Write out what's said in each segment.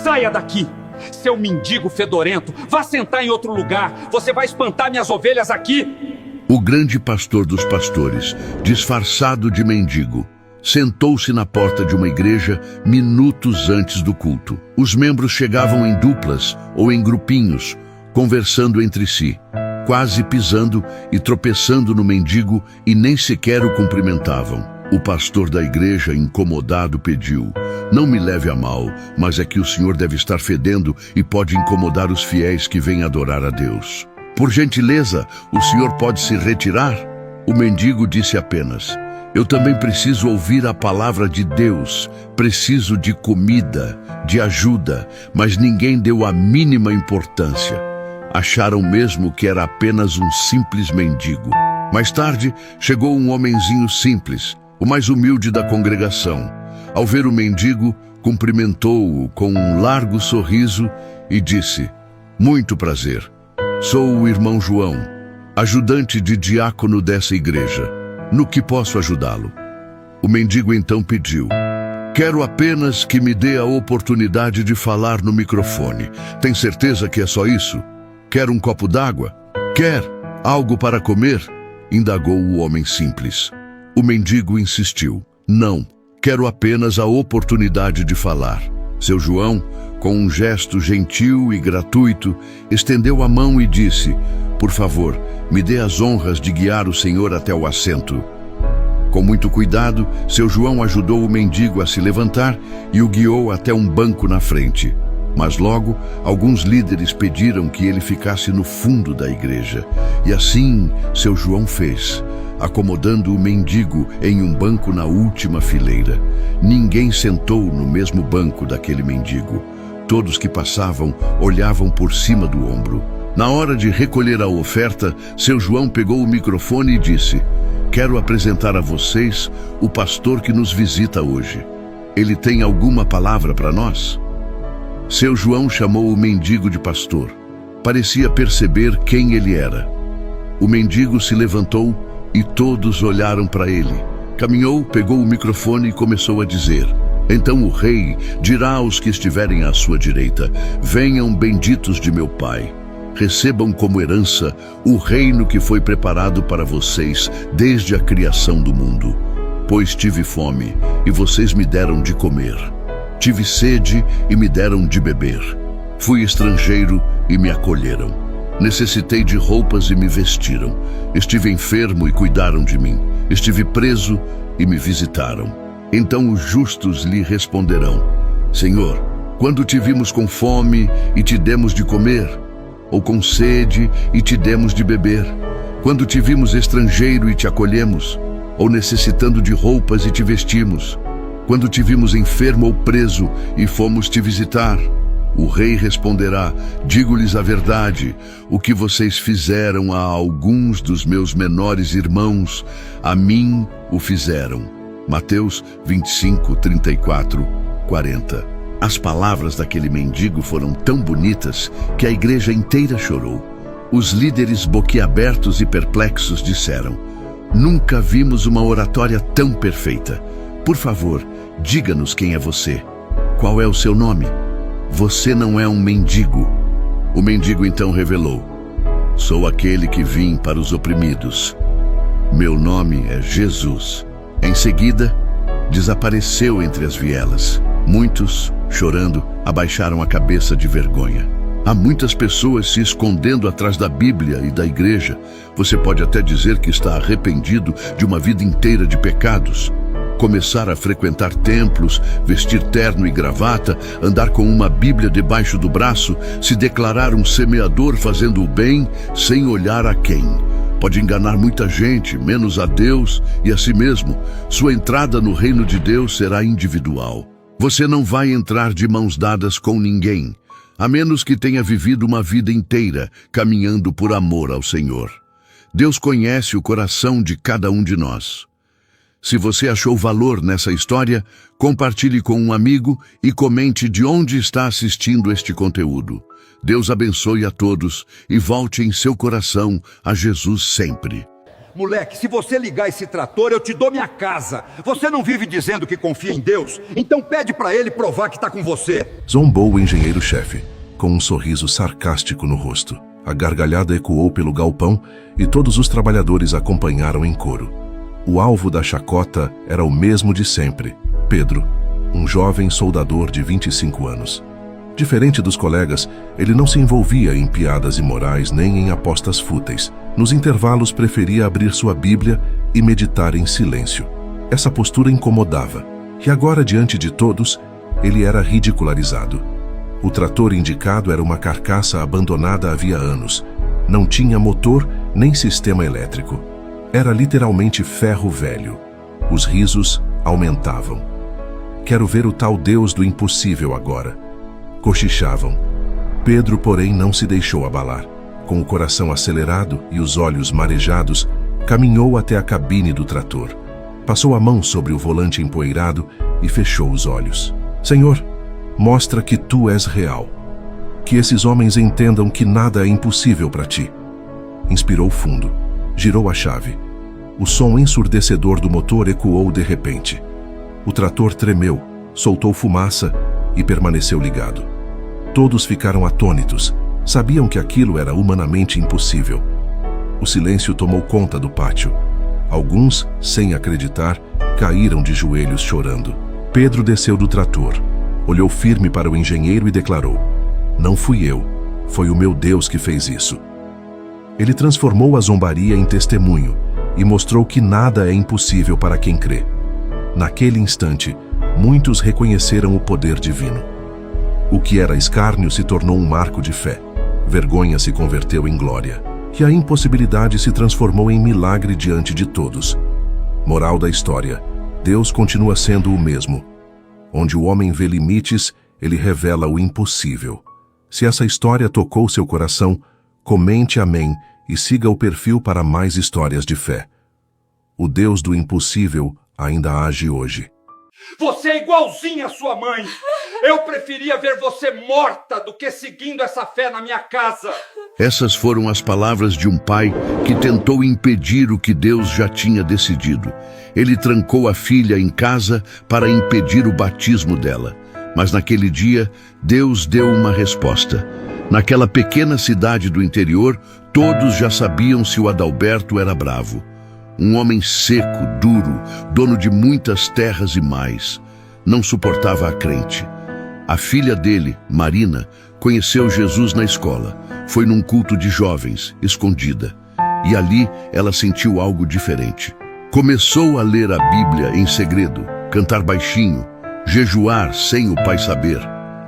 Saia daqui! Seu mendigo fedorento, vá sentar em outro lugar. Você vai espantar minhas ovelhas aqui. O grande pastor dos pastores, disfarçado de mendigo, sentou-se na porta de uma igreja minutos antes do culto. Os membros chegavam em duplas ou em grupinhos, conversando entre si, quase pisando e tropeçando no mendigo e nem sequer o cumprimentavam. O pastor da igreja, incomodado, pediu: "Não me leve a mal, mas é que o senhor deve estar fedendo e pode incomodar os fiéis que vêm adorar a Deus. Por gentileza, o senhor pode se retirar?" O mendigo disse apenas: "Eu também preciso ouvir a palavra de Deus, preciso de comida, de ajuda", mas ninguém deu a mínima importância. Acharam mesmo que era apenas um simples mendigo. Mais tarde, chegou um homenzinho simples, o mais humilde da congregação. Ao ver o mendigo, cumprimentou-o com um largo sorriso e disse: "Muito prazer. Sou o irmão João, ajudante de diácono dessa igreja. No que posso ajudá-lo?" O mendigo então pediu: "Quero apenas que me dê a oportunidade de falar no microfone. Tem certeza que é só isso? Quer um copo d'água? Quer algo para comer?" indagou o homem simples. O mendigo insistiu: "Não, quero apenas a oportunidade de falar." Seu João, com um gesto gentil e gratuito, estendeu a mão e disse: "Por favor, me dê as honras de guiar o senhor até o assento." Com muito cuidado, seu João ajudou o mendigo a se levantar e o guiou até um banco na frente. Mas logo, alguns líderes pediram que ele ficasse no fundo da igreja. E assim, seu João fez, acomodando o mendigo em um banco na última fileira. Ninguém sentou no mesmo banco daquele mendigo. Todos que passavam olhavam por cima do ombro. Na hora de recolher a oferta, seu João pegou o microfone e disse: "Quero apresentar a vocês o pastor que nos visita hoje. Ele tem alguma palavra para nós?" Seu João chamou o mendigo de pastor. Parecia perceber quem ele era. O mendigo se levantou e todos olharam para ele. Caminhou, pegou o microfone e começou a dizer: "Então o rei dirá aos que estiverem à sua direita: Venham benditos de meu Pai. Recebam como herança o reino que foi preparado para vocês desde a criação do mundo. Pois tive fome e vocês me deram de comer. Tive sede e me deram de beber. Fui estrangeiro e me acolheram. Necessitei de roupas e me vestiram. Estive enfermo e cuidaram de mim. Estive preso e me visitaram." Então os justos lhe responderão: "Senhor, quando te vimos com fome e te demos de comer? Ou com sede e te demos de beber? Quando te vimos estrangeiro e te acolhemos? Ou necessitando de roupas e te vestimos? Quando te vimos enfermo ou preso e fomos te visitar?" O rei responderá: "Digo-lhes a verdade, o que vocês fizeram a alguns dos meus menores irmãos, a mim o fizeram." Mateus 25, 34, 40. As palavras daquele mendigo foram tão bonitas que a igreja inteira chorou. Os líderes boquiabertos e perplexos disseram: "Nunca vimos uma oratória tão perfeita. Por favor, diga-nos quem é você. Qual é o seu nome? Você não é um mendigo." O mendigo então revelou: "Sou aquele que vim para os oprimidos. Meu nome é Jesus." Em seguida, desapareceu entre as vielas. Muitos, chorando, abaixaram a cabeça de vergonha. Há muitas pessoas se escondendo atrás da Bíblia e da igreja. Você pode até dizer que está arrependido de uma vida inteira de pecados. Começar a frequentar templos, vestir terno e gravata, andar com uma Bíblia debaixo do braço, se declarar um semeador fazendo o bem sem olhar a quem. Pode enganar muita gente, menos a Deus e a si mesmo. Sua entrada no reino de Deus será individual. Você não vai entrar de mãos dadas com ninguém, a menos que tenha vivido uma vida inteira caminhando por amor ao Senhor. Deus conhece o coração de cada um de nós. Se você achou valor nessa história, compartilhe com um amigo e comente de onde está assistindo este conteúdo. Deus abençoe a todos e volte em seu coração a Jesus sempre. Moleque, se você ligar esse trator, eu te dou minha casa. Você não vive dizendo que confia em Deus? Então pede pra ele provar que tá com você. Zombou o engenheiro-chefe, com um sorriso sarcástico no rosto. A gargalhada ecoou pelo galpão e todos os trabalhadores acompanharam em coro. O alvo da chacota era o mesmo de sempre: Pedro, um jovem soldador de 25 anos. Diferente dos colegas, ele não se envolvia em piadas imorais nem em apostas fúteis. Nos intervalos, preferia abrir sua Bíblia e meditar em silêncio. Essa postura incomodava, e agora, diante de todos, ele era ridicularizado. O trator indicado era uma carcaça abandonada havia anos. Não tinha motor nem sistema elétrico. Era literalmente ferro velho. Os risos aumentavam. Quero ver o tal Deus do impossível agora. Cochichavam. Pedro, porém, não se deixou abalar. Com o coração acelerado e os olhos marejados, caminhou até a cabine do trator. Passou a mão sobre o volante empoeirado e fechou os olhos. Senhor, mostra que tu és real. Que esses homens entendam que nada é impossível para ti. Inspirou fundo. Girou a chave. O som ensurdecedor do motor ecoou de repente. O trator tremeu, soltou fumaça e permaneceu ligado. Todos ficaram atônitos. Sabiam que aquilo era humanamente impossível. O silêncio tomou conta do pátio. Alguns, sem acreditar, caíram de joelhos chorando. Pedro desceu do trator, olhou firme para o engenheiro e declarou: "Não fui eu, foi o meu Deus que fez isso." Ele transformou a zombaria em testemunho e mostrou que nada é impossível para quem crê. Naquele instante, muitos reconheceram o poder divino. O que era escárnio se tornou um marco de fé. Vergonha se converteu em glória. E a impossibilidade se transformou em milagre diante de todos. Moral da história: Deus continua sendo o mesmo. Onde o homem vê limites, ele revela o impossível. Se essa história tocou seu coração, comente amém e siga o perfil para mais histórias de fé. O Deus do impossível ainda age hoje. Você é igualzinha à sua mãe. Eu preferia ver você morta do que seguindo essa fé na minha casa. Essas foram as palavras de um pai que tentou impedir o que Deus já tinha decidido. Ele trancou a filha em casa para impedir o batismo dela. Mas naquele dia, Deus deu uma resposta. Naquela pequena cidade do interior, todos já sabiam se o Adalberto era bravo. Um homem seco, duro, dono de muitas terras e mais. Não suportava a crente. A filha dele, Marina, conheceu Jesus na escola. Foi num culto de jovens, escondida. E ali ela sentiu algo diferente. Começou a ler a Bíblia em segredo, cantar baixinho, jejuar sem o pai saber,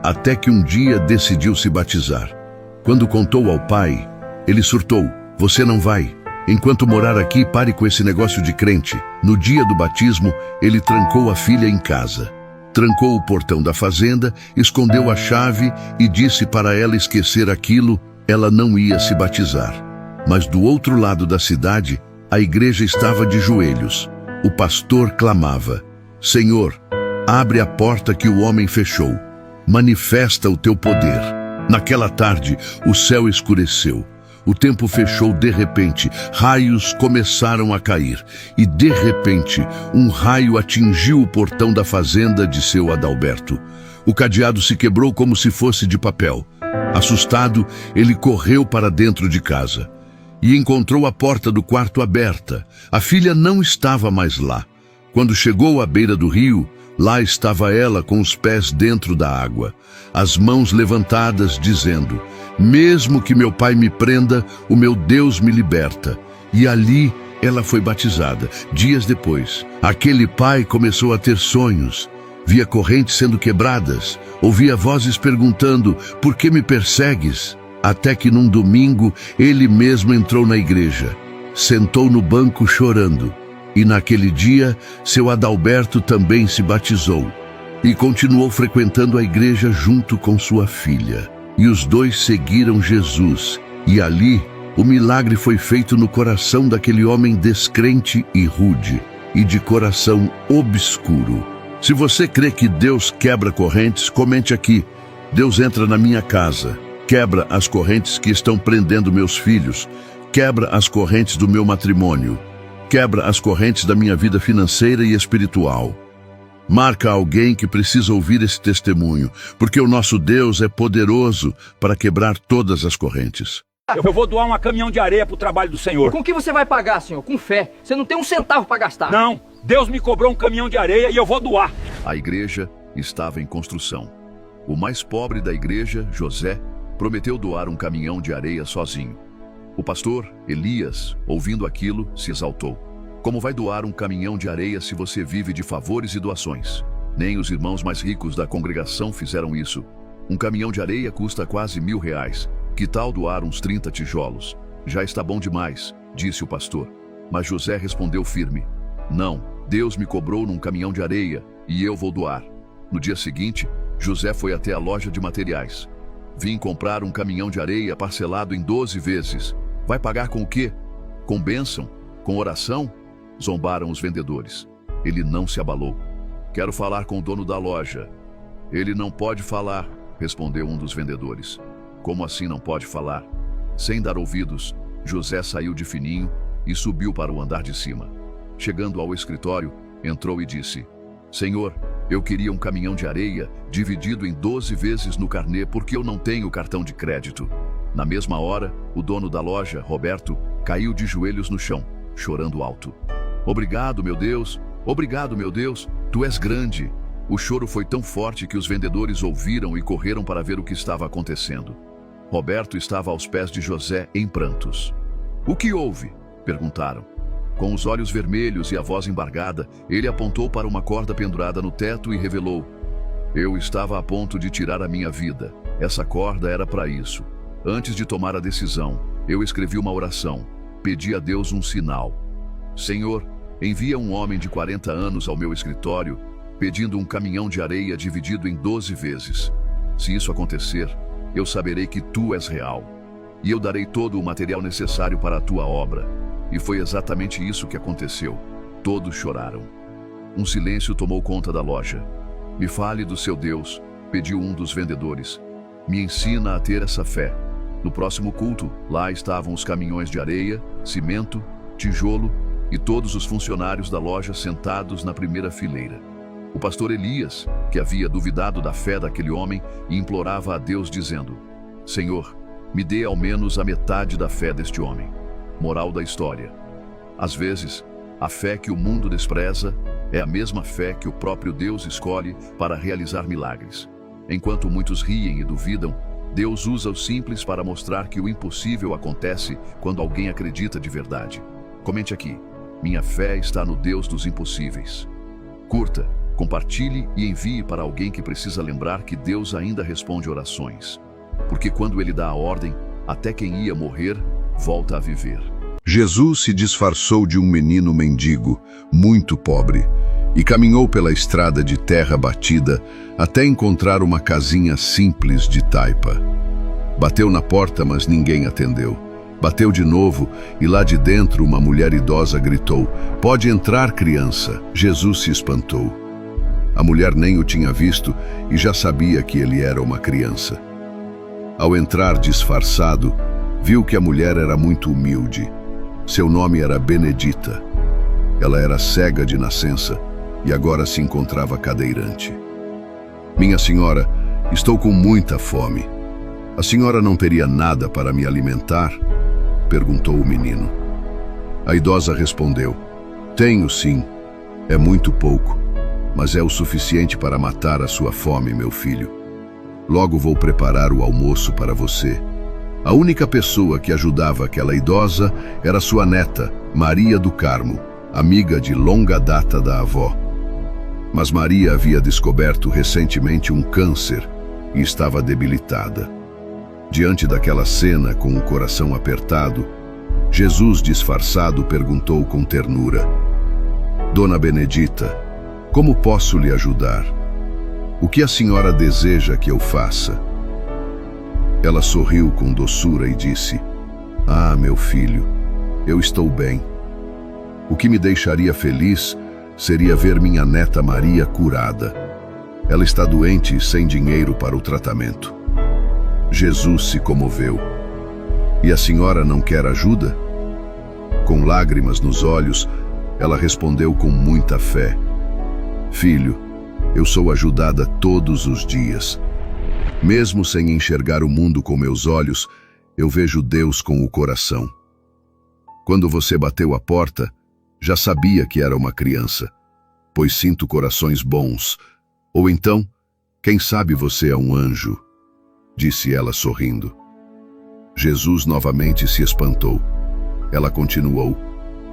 até que um dia decidiu se batizar. Quando contou ao pai, ele surtou: "Você não vai. Enquanto morar aqui, pare com esse negócio de crente." No dia do batismo, ele trancou a filha em casa. Trancou o portão da fazenda, escondeu a chave e disse para ela esquecer aquilo. Ela não ia se batizar. Mas do outro lado da cidade, a igreja estava de joelhos. O pastor clamava: "Senhor, abre a porta que o homem fechou. Manifesta o teu poder." Naquela tarde, o céu escureceu. O tempo fechou de repente, raios começaram a cair. E de repente, um raio atingiu o portão da fazenda de seu Adalberto. O cadeado se quebrou como se fosse de papel. Assustado, ele correu para dentro de casa. E encontrou a porta do quarto aberta. A filha não estava mais lá. Quando chegou à beira do rio, lá estava ela com os pés dentro da água, as mãos levantadas, dizendo: "Mesmo que meu pai me prenda, o meu Deus me liberta." E ali ela foi batizada. Dias depois, aquele pai começou a ter sonhos. Via correntes sendo quebradas, ouvia vozes perguntando: "Por que me persegues?" Até que num domingo, ele mesmo entrou na igreja, sentou no banco chorando. E naquele dia, seu Adalberto também se batizou e continuou frequentando a igreja junto com sua filha. E os dois seguiram Jesus. E ali, o milagre foi feito no coração daquele homem descrente e rude, e de coração obscuro. Se você crê que Deus quebra correntes, comente aqui: "Deus entra na minha casa, quebra as correntes que estão prendendo meus filhos, quebra as correntes do meu matrimônio." Quebra as correntes da minha vida financeira e espiritual. Marca alguém que precisa ouvir esse testemunho, porque o nosso Deus é poderoso para quebrar todas as correntes. Eu vou doar um caminhão de areia para o trabalho do Senhor. Com que você vai pagar, senhor? Com fé. Você não tem um centavo para gastar. Não, Deus me cobrou um caminhão de areia e eu vou doar. A igreja estava em construção. O mais pobre da igreja, José, prometeu doar um caminhão de areia sozinho. O pastor, Elias, ouvindo aquilo, se exaltou. Como vai doar um caminhão de areia se você vive de favores e doações? Nem os irmãos mais ricos da congregação fizeram isso. Um caminhão de areia custa quase R$1.000. Que tal doar uns 30 tijolos? Já está bom demais, disse o pastor. Mas José respondeu firme: não, Deus me cobrou num caminhão de areia e eu vou doar. No dia seguinte, José foi até a loja de materiais. Vim comprar um caminhão de areia parcelado em 12 vezes. Vai pagar com o quê? Com bênção? Com oração? Zombaram os vendedores. Ele não se abalou. Quero falar com o dono da loja. Ele não pode falar, respondeu um dos vendedores. Como assim não pode falar? Sem dar ouvidos, José saiu de fininho e subiu para o andar de cima. Chegando ao escritório, entrou e disse: Senhor, eu queria um caminhão de areia dividido em 12 vezes no carnê porque eu não tenho cartão de crédito. Na mesma hora, o dono da loja, Roberto, caiu de joelhos no chão, chorando alto. Obrigado, meu Deus, tu és grande. O choro foi tão forte que os vendedores ouviram e correram para ver o que estava acontecendo. Roberto estava aos pés de José em prantos. O que houve? Perguntaram. Com os olhos vermelhos e a voz embargada, ele apontou para uma corda pendurada no teto e revelou: eu estava a ponto de tirar a minha vida. Essa corda era para isso. Antes de tomar a decisão, eu escrevi uma oração. Pedi a Deus um sinal. Senhor, envia um homem de 40 anos ao meu escritório, pedindo um caminhão de areia dividido em 12 vezes. Se isso acontecer, eu saberei que tu és real. E eu darei todo o material necessário para a tua obra. E foi exatamente isso que aconteceu. Todos choraram. Um silêncio tomou conta da loja. Me fale do seu Deus, pediu um dos vendedores. Me ensina a ter essa fé. No próximo culto, lá estavam os caminhões de areia, cimento, tijolo e todos os funcionários da loja sentados na primeira fileira. O pastor Elias, que havia duvidado da fé daquele homem, implorava a Deus dizendo: Senhor, me dê ao menos a metade da fé deste homem. Moral da história: às vezes, a fé que o mundo despreza é a mesma fé que o próprio Deus escolhe para realizar milagres. Enquanto muitos riem e duvidam, Deus usa o simples para mostrar que o impossível acontece quando alguém acredita de verdade. Comente aqui: minha fé está no Deus dos impossíveis. Curta, compartilhe e envie para alguém que precisa lembrar que Deus ainda responde orações. Porque quando Ele dá a ordem, até quem ia morrer volta a viver. Jesus se disfarçou de um menino mendigo, muito pobre, e caminhou pela estrada de terra batida até encontrar uma casinha simples de taipa. Bateu na porta, mas ninguém atendeu. Bateu de novo e lá de dentro uma mulher idosa gritou: Pode entrar, criança. Jesus se espantou. A mulher nem o tinha visto e já sabia que ele era uma criança. Ao entrar disfarçado, viu que a mulher era muito humilde. Seu nome era Benedita. Ela era cega de nascença e agora se encontrava cadeirante. Minha senhora, estou com muita fome. A senhora não teria nada para me alimentar? Perguntou o menino. A idosa respondeu: Tenho sim, é muito pouco, mas é o suficiente para matar a sua fome, meu filho. Logo vou preparar o almoço para você. A única pessoa que ajudava aquela idosa era sua neta, Maria do Carmo, amiga de longa data da avó. Mas Maria havia descoberto recentemente um câncer e estava debilitada. Diante daquela cena, com o coração apertado, Jesus, disfarçado, perguntou com ternura: Dona Benedita, como posso lhe ajudar? O que a senhora deseja que eu faça? Ela sorriu com doçura e disse: Ah, meu filho, eu estou bem. O que me deixaria feliz seria ver minha neta Maria curada. Ela está doente e sem dinheiro para o tratamento. Jesus se comoveu. E a senhora não quer ajuda? com lágrimas nos olhos, ela respondeu com muita fé: Filho, eu sou ajudada todos os dias. Mesmo sem enxergar o mundo com meus olhos, eu vejo Deus com o coração. Quando você bateu a porta, já sabia que era uma criança, pois sinto corações bons. Ou então, quem sabe você é um anjo, disse ela sorrindo. Jesus novamente se espantou. Ela continuou: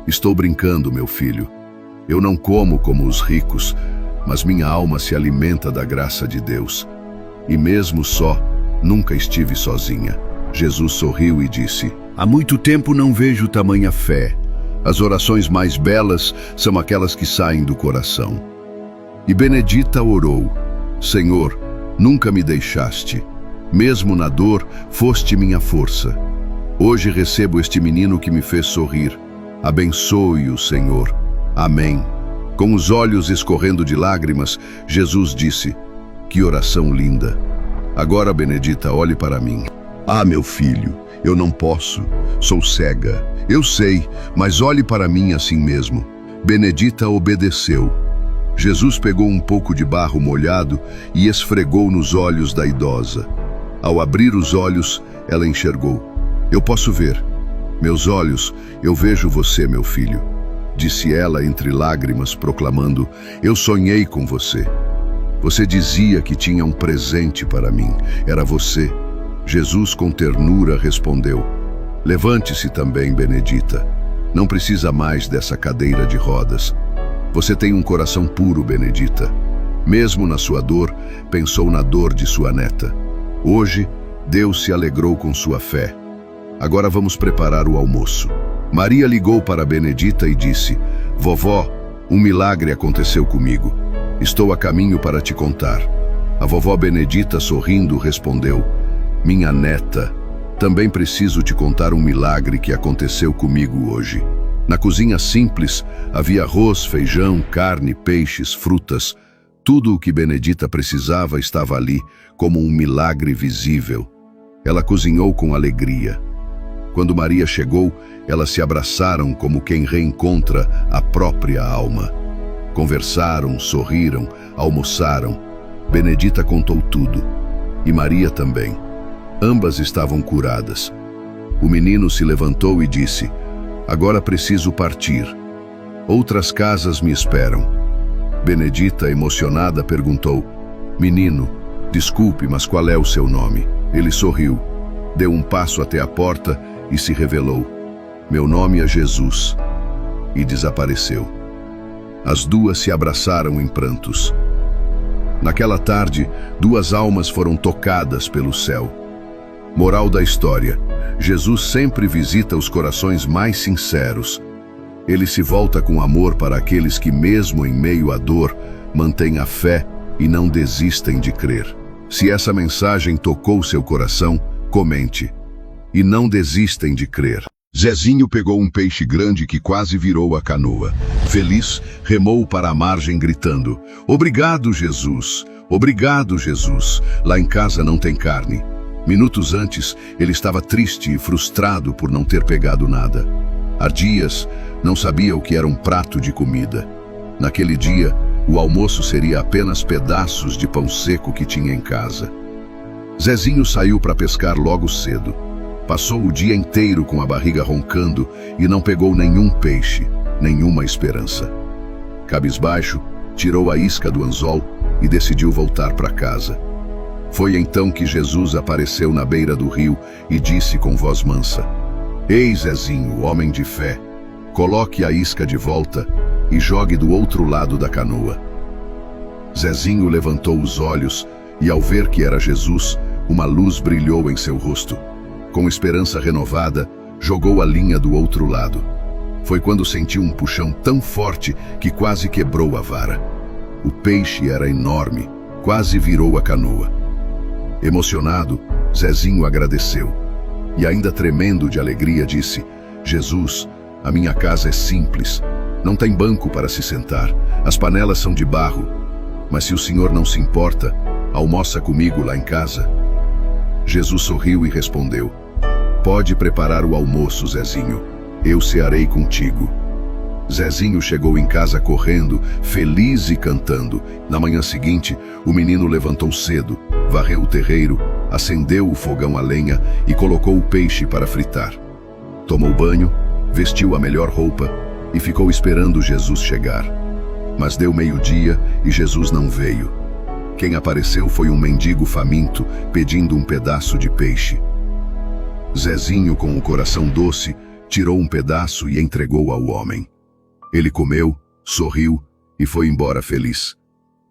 Estou brincando, meu filho. Eu não como os ricos, mas minha alma se alimenta da graça de Deus. E mesmo só, nunca estive sozinha. Jesus sorriu e disse: Há muito tempo não vejo tamanha fé. As orações mais belas são aquelas que saem do coração. E Benedita orou: Senhor, nunca me deixaste. Mesmo na dor, foste minha força. Hoje recebo este menino que me fez sorrir. Abençoe-o, Senhor. Amém. Com os olhos escorrendo de lágrimas, Jesus disse: Que oração linda. Agora, Benedita, olhe para mim. Ah, meu filho, eu não posso. Sou cega. Eu sei, mas olhe para mim assim mesmo. Benedita obedeceu. Jesus pegou um pouco de barro molhado e esfregou nos olhos da idosa. Ao abrir os olhos, ela enxergou. Eu posso ver. Meus olhos, eu vejo você, meu filho, disse ela entre lágrimas, proclamando: Eu sonhei com você. Você dizia que tinha um presente para mim. Era você. Jesus, com ternura, respondeu: Levante-se também, Benedita. Não precisa mais dessa cadeira de rodas. Você tem um coração puro, Benedita. Mesmo na sua dor, pensou na dor de sua neta. Hoje, Deus se alegrou com sua fé. Agora vamos preparar o almoço. Maria ligou para Benedita e disse: Vovó, um milagre aconteceu comigo. Estou a caminho para te contar. A vovó Benedita, sorrindo, respondeu: Minha neta, também preciso te contar um milagre que aconteceu comigo hoje. Na cozinha simples, havia arroz, feijão, carne, peixes, frutas. Tudo o que Benedita precisava estava ali, como um milagre visível. Ela cozinhou com alegria. Quando Maria chegou, elas se abraçaram como quem reencontra a própria alma. Conversaram, sorriram, almoçaram. Benedita contou tudo. E Maria também. Ambas estavam curadas. O menino se levantou e disse: Agora preciso partir. Outras casas me esperam. Benedita, emocionada, perguntou: Menino, desculpe, mas qual é o seu nome? Ele sorriu, deu um passo até a porta e se revelou: Meu nome é Jesus. E desapareceu. As duas se abraçaram em prantos. Naquela tarde, duas almas foram tocadas pelo céu. Moral da história: Jesus sempre visita os corações mais sinceros. Ele se volta com amor para aqueles que, mesmo em meio à dor, mantêm a fé e não desistem de crer. Se essa mensagem tocou seu coração, comente. E não desistem de crer. Zezinho pegou um peixe grande que quase virou a canoa. Feliz, remou para a margem gritando: Obrigado, Jesus! Obrigado, Jesus! Lá em casa não tem carne. Minutos antes, ele estava triste e frustrado por não ter pegado nada. Há dias, não sabia o que era um prato de comida. Naquele dia, o almoço seria apenas pedaços de pão seco que tinha em casa. Zezinho saiu para pescar logo cedo. Passou o dia inteiro com a barriga roncando e não pegou nenhum peixe, nenhuma esperança. Cabisbaixo, tirou a isca do anzol e decidiu voltar para casa. Foi então que Jesus apareceu na beira do rio e disse com voz mansa: Ei, Zezinho, homem de fé, coloque a isca de volta e jogue do outro lado da canoa. Zezinho levantou os olhos e, ao ver que era Jesus, uma luz brilhou em seu rosto. Com esperança renovada, jogou a linha do outro lado. Foi quando sentiu um puxão tão forte que quase quebrou a vara. O peixe era enorme, quase virou a canoa. Emocionado, Zezinho agradeceu. E ainda tremendo de alegria disse: Jesus, a minha casa é simples. Não tem banco para se sentar. As panelas são de barro. Mas se o senhor não se importa, almoça comigo lá em casa. Jesus sorriu e respondeu: Pode preparar o almoço, Zezinho. eu cearei contigo. Zezinho chegou em casa correndo, feliz e cantando. Na manhã seguinte, o menino levantou cedo, varreu o terreiro, acendeu o fogão a lenha e colocou o peixe para fritar. Tomou banho, vestiu a melhor roupa e ficou esperando Jesus chegar. Mas deu meio-dia e Jesus não veio. Quem apareceu foi um mendigo faminto pedindo um pedaço de peixe. Zezinho, com o coração doce, tirou um pedaço e entregou ao homem. Ele comeu, sorriu e foi embora feliz.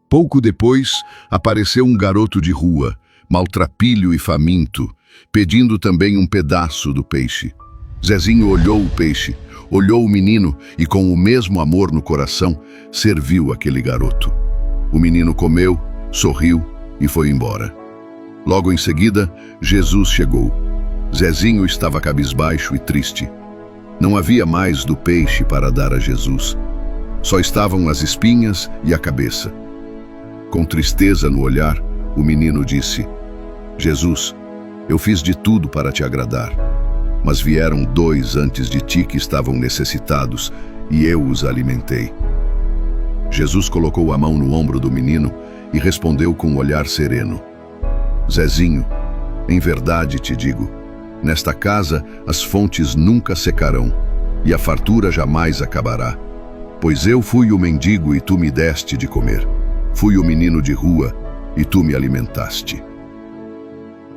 Pouco depois, apareceu um garoto de rua, maltrapilho e faminto, pedindo também um pedaço do peixe. Zezinho olhou o peixe, olhou o menino e, com o mesmo amor no coração, serviu aquele garoto. O menino comeu, sorriu e foi embora. Logo em seguida, Jesus chegou. Zezinho estava cabisbaixo e triste. Não havia mais do peixe para dar a Jesus. Só estavam as espinhas e a cabeça. Com tristeza no olhar, o menino disse: Jesus, eu fiz de tudo para te agradar, mas vieram 2 antes de ti que estavam necessitados e eu os alimentei. Jesus colocou a mão no ombro do menino e respondeu com um olhar sereno: Zezinho, em verdade te digo, nesta casa as fontes nunca secarão e a fartura jamais acabará. Pois eu fui o mendigo e tu me deste de comer. Fui o menino de rua e tu me alimentaste.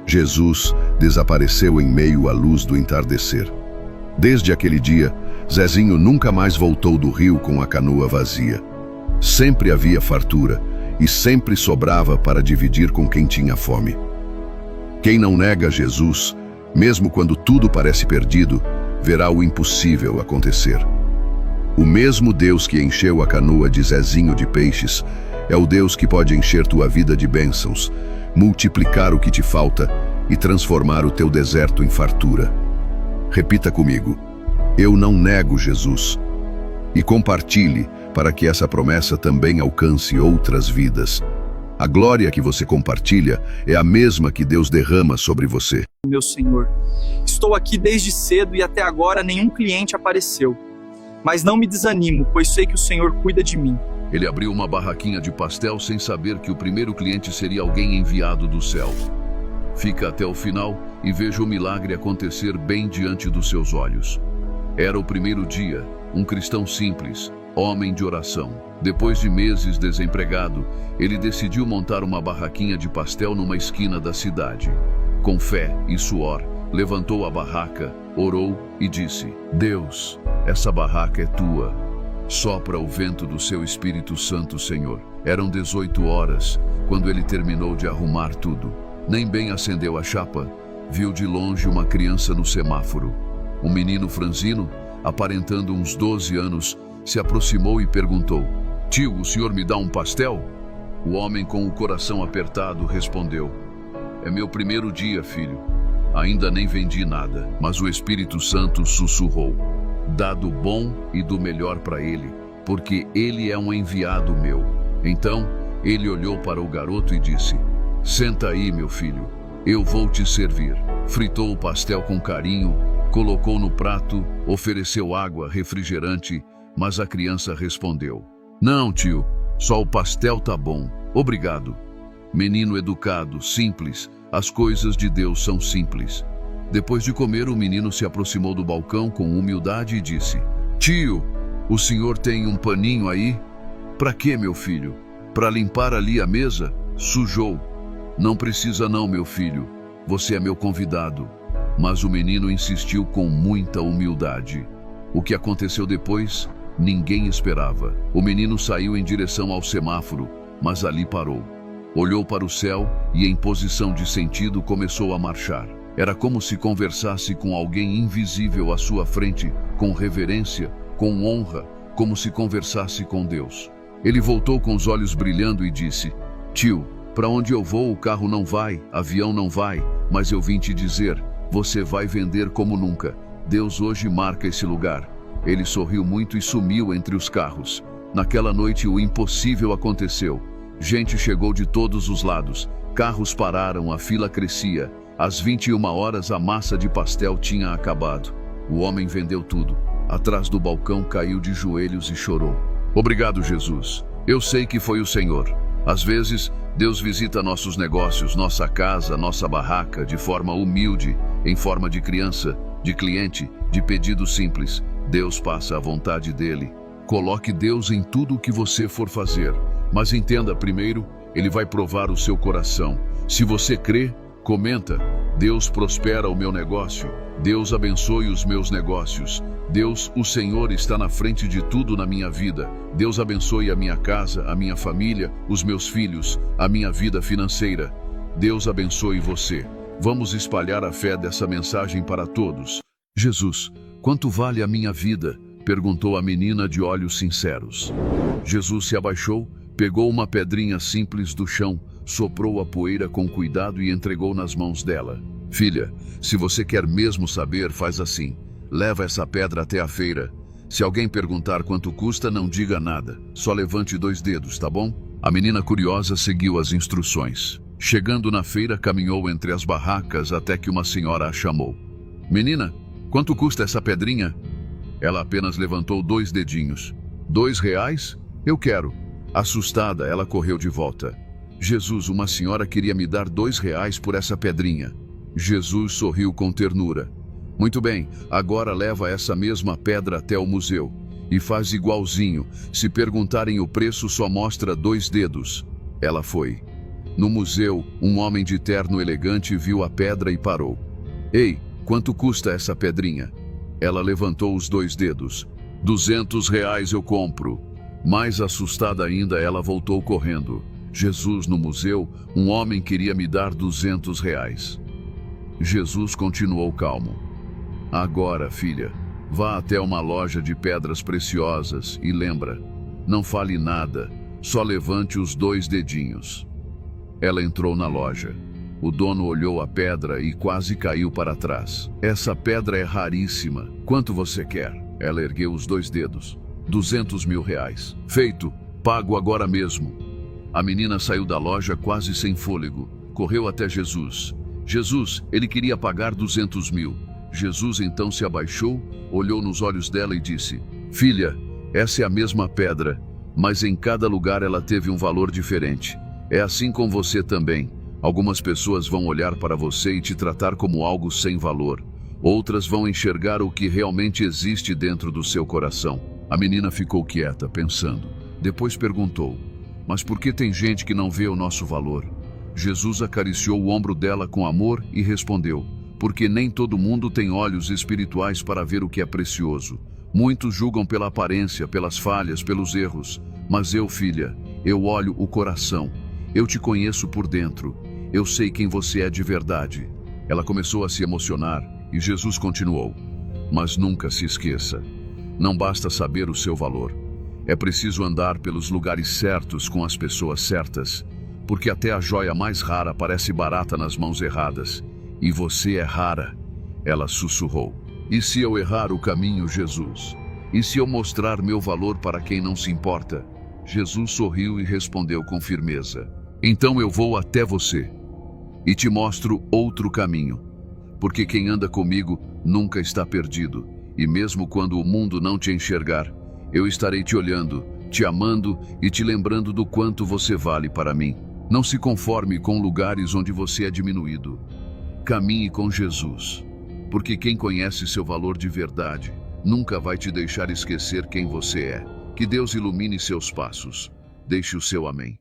Jesus desapareceu em meio à luz do entardecer. Desde aquele dia, Zezinho nunca mais voltou do rio com a canoa vazia. Sempre havia fartura e sempre sobrava para dividir com quem tinha fome. Quem não nega Jesus, mesmo quando tudo parece perdido, verá o impossível acontecer. O mesmo Deus que encheu a canoa de Zezinho de peixes é o Deus que pode encher tua vida de bênçãos, multiplicar o que te falta e transformar o teu deserto em fartura. Repita comigo: eu não nego Jesus. E compartilhe para que essa promessa também alcance outras vidas. A glória que você compartilha é a mesma que Deus derrama sobre você. Meu Senhor, estou aqui desde cedo e até agora nenhum cliente apareceu. Mas não me desanimo, pois sei que o Senhor cuida de mim. Ele abriu uma barraquinha de pastel sem saber que o primeiro cliente seria alguém enviado do céu. Fica até o final e veja o milagre acontecer bem diante dos seus olhos. Era o primeiro dia, um cristão simples, homem de oração. Depois de meses desempregado, ele decidiu montar uma barraquinha de pastel numa esquina da cidade. Com fé e suor, levantou a barraca, orou e disse: Deus, essa barraca é tua. Sopra o vento do seu Espírito Santo, Senhor. Eram 18 horas, quando ele terminou de arrumar tudo. Nem bem acendeu a chapa, viu de longe uma criança no semáforo. Um menino franzino, aparentando uns 12 anos, se aproximou e perguntou: Tio, o senhor me dá um pastel? O homem, com o coração apertado, respondeu: É meu primeiro dia, filho. Ainda nem vendi nada. Mas o Espírito Santo sussurrou: Dá do bom e do melhor para ele, porque ele é um enviado meu. Então, ele olhou para o garoto e disse: Senta aí, meu filho, eu vou te servir. Fritou o pastel com carinho, colocou no prato, ofereceu água, refrigerante, mas a criança respondeu: Não, tio, só o pastel tá bom, obrigado. Menino educado, simples, as coisas de Deus são simples. Depois de comer, o menino se aproximou do balcão com humildade e disse: Tio, o senhor tem um paninho aí? Pra quê, meu filho? Pra limpar ali a mesa? Sujou. Não precisa não, meu filho. Você é meu convidado. Mas o menino insistiu com muita humildade. O que aconteceu depois, ninguém esperava. O menino saiu em direção ao semáforo, mas ali parou. Olhou para o céu e, em posição de sentido, começou a marchar. Era como se conversasse com alguém invisível à sua frente, com reverência, com honra, como se conversasse com Deus. Ele voltou com os olhos brilhando e disse: Tio, para onde eu vou o carro não vai, avião não vai, mas eu vim te dizer, você vai vender como nunca. Deus hoje marca esse lugar. Ele sorriu muito e sumiu entre os carros. Naquela noite o impossível aconteceu. Gente chegou de todos os lados. Carros pararam, a fila crescia. Às 21 horas a massa de pastel tinha acabado. O homem vendeu tudo. atrás do balcão, caiu de joelhos e chorou. Obrigado, Jesus. Eu sei que foi o Senhor. Às vezes, Deus visita nossos negócios, nossa casa, nossa barraca, de forma humilde, em forma de criança, de cliente, de pedido simples. Deus passa a vontade dele. Coloque Deus em tudo o que você for fazer. Mas entenda primeiro, Ele vai provar o seu coração. Se você crê, comenta: Deus prospera o meu negócio. Deus abençoe os meus negócios. Deus, o Senhor, está na frente de tudo na minha vida. Deus abençoe a minha casa, a minha família, os meus filhos, a minha vida financeira. Deus abençoe você. Vamos espalhar a fé dessa mensagem para todos. Jesus, quanto vale a minha vida? Perguntou a menina de olhos sinceros. Jesus se abaixou, pegou uma pedrinha simples do chão, soprou a poeira com cuidado e entregou nas mãos dela. Filha, se você quer mesmo saber, faz assim. Leva essa pedra até a feira. Se alguém perguntar quanto custa, não diga nada. Só levante 2 dedos, tá bom? A menina curiosa seguiu as instruções. Chegando na feira, caminhou entre as barracas até que uma senhora a chamou. Menina, quanto custa essa pedrinha? Ela apenas levantou 2 dedinhos. 2 reais? Eu quero. Assustada, ela correu de volta. Jesus, uma senhora queria me dar 2 reais por essa pedrinha. Jesus sorriu com ternura. Muito bem, agora leva essa mesma pedra até o museu. E faz igualzinho. Se perguntarem o preço, só mostra 2 dedos. Ela foi. No museu, um homem de terno elegante viu a pedra e parou. Ei, quanto custa essa pedrinha? Ela levantou os 2 dedos. 200 reais eu compro. Mais assustada ainda, ela voltou correndo. Jesus, no museu, um homem queria me dar 200 reais. Jesus continuou calmo. Agora, filha, vá até uma loja de pedras preciosas e lembra, não fale nada, só levante os 2 dedinhos. Ela entrou na loja. O dono olhou a pedra e quase caiu para trás. Essa pedra é raríssima. Quanto você quer? Ela ergueu os 2 dedos. 200 mil reais. Feito. Pago agora mesmo. A menina saiu da loja quase sem fôlego. Correu até Jesus. Jesus, ele queria pagar 200 mil. Jesus então se abaixou, olhou nos olhos dela e disse: Filha, essa é a mesma pedra, mas em cada lugar ela teve um valor diferente. É assim com você também. Algumas pessoas vão olhar para você e te tratar como algo sem valor. Outras vão enxergar o que realmente existe dentro do seu coração. A menina ficou quieta, pensando. Depois perguntou: Mas por que tem gente que não vê o nosso valor? Jesus acariciou o ombro dela com amor e respondeu: Porque nem todo mundo tem olhos espirituais para ver o que é precioso. Muitos julgam pela aparência, pelas falhas, pelos erros. Mas eu, filha, eu olho o coração. Eu te conheço por dentro. Eu sei quem você é de verdade. Ela começou a se emocionar e Jesus continuou: Mas nunca se esqueça. Não basta saber o seu valor. É preciso andar pelos lugares certos com as pessoas certas. Porque até a joia mais rara parece barata nas mãos erradas. E você é rara. Ela sussurrou. E se eu errar o caminho, Jesus? E se eu mostrar meu valor para quem não se importa? Jesus sorriu e respondeu com firmeza: Então eu vou até você e te mostro outro caminho. Porque quem anda comigo nunca está perdido. E mesmo quando o mundo não te enxergar, eu estarei te olhando, te amando e te lembrando do quanto você vale para mim. Não se conforme com lugares onde você é diminuído. Caminhe com Jesus, porque quem conhece seu valor de verdade nunca vai te deixar esquecer quem você é. Que Deus ilumine seus passos. Deixe o seu amém.